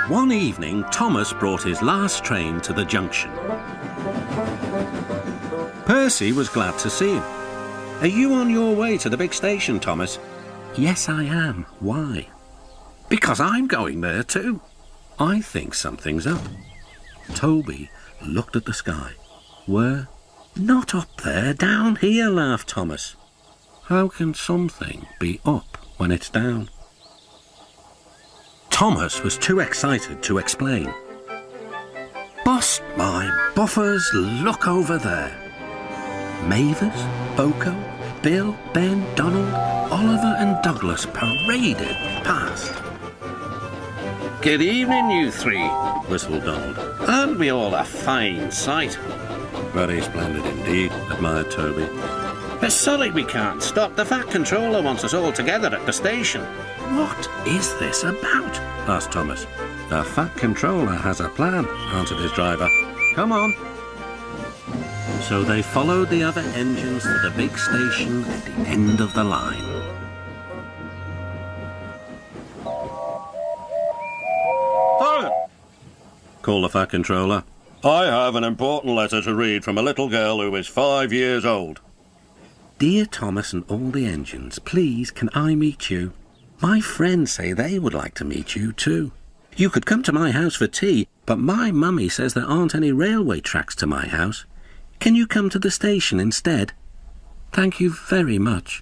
One evening, Thomas brought his last train to the junction. Percy was glad to see him. "Are you on your way to the big station, Thomas?" "Yes, I am. Why?" "Because I'm going there too." "I think something's up." Toby looked at the sky. "Where?" "Not up there, down here," laughed Thomas. "How can something be up when it's down?" Thomas was too excited to explain. "Bust my buffers, look over there." Mavis, Boko, Bill, Ben, Donald, Oliver and Douglas paraded past. "Good evening, you three," whistled Donald. "Aren't we all a fine sight?" "Very splendid indeed," admired Toby. "We're sorry we can't stop. The Fat Controller wants us all together at the station." "What is this about?" asked Thomas. "The Fat Controller has a plan," answered his driver. "Come on." So they followed the other engines to the big station at the end of the line. "Silent!" called the Fat Controller. "I have an important letter to read from a little girl who is 5 years old." "Dear Thomas and all the engines, please can I meet you? My friends say they would like to meet you too. You could come to my house for tea, but my mummy says there aren't any railway tracks to my house. Can you come to the station instead? Thank you very much."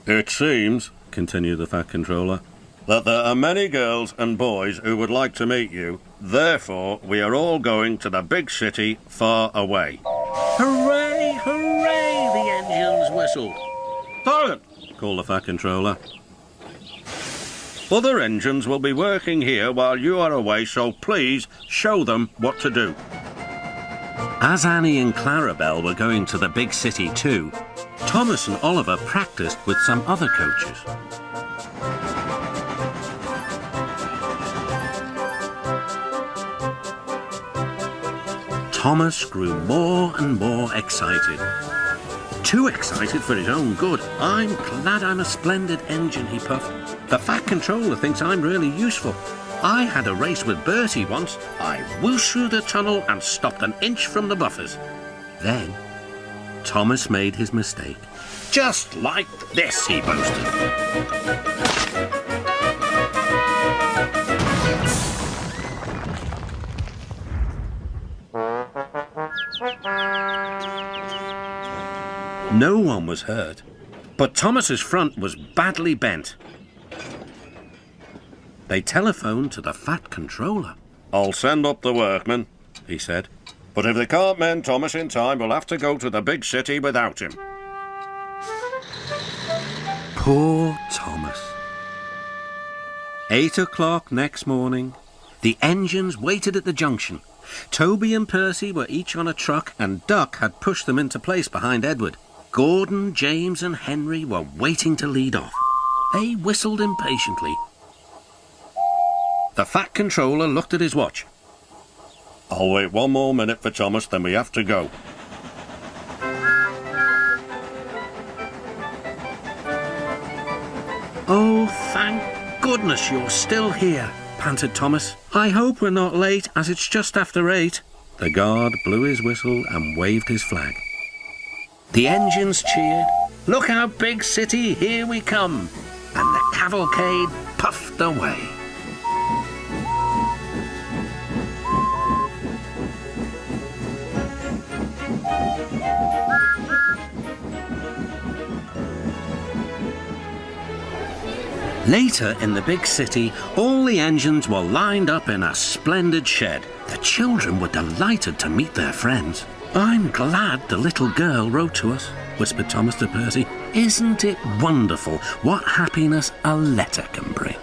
"It seems," continued the Fat Controller, "that there are many girls and boys who would like to meet you. Therefore, we are all going to the big city far away." "Hooray, hooray!" the engines whistled. "Silent!" called the Fat Controller. "Other engines will be working here while you are away, so please show them what to do." As Annie and Clarabelle were going to the big city too, Thomas and Oliver practiced with some other coaches. Thomas grew more and more excited. Too excited for his own good. "I'm glad I'm a splendid engine," he puffed. "The Fat Controller thinks I'm really useful. I had a race with Bertie once. I whooshed through the tunnel and stopped an inch from the buffers." Then Thomas made his mistake. "Just like this," he boasted. No one was hurt, but Thomas's front was badly bent. They telephoned to the Fat Controller. "I'll send up the workmen," he said. "But if they can't mend Thomas in time, we'll have to go to the big city without him." Poor Thomas. 8 o'clock next morning. The engines waited at the junction. Toby and Percy were each on a truck, and Duck had pushed them into place behind Edward. Gordon, James and Henry were waiting to lead off. They whistled impatiently. The Fat Controller looked at his watch. "I'll wait one more minute for Thomas, then we have to go." "Oh, thank goodness you're still here," panted Thomas. "I hope we're not late, as it's just after 8. The guard blew his whistle and waved his flag. The engines cheered. "Look out, big city, here we come!" And the cavalcade puffed away. Later in the big city, all the engines were lined up in a splendid shed. The children were delighted to meet their friends. "I'm glad the little girl wrote to us," whispered Thomas to Percy. "Isn't it wonderful what happiness a letter can bring?"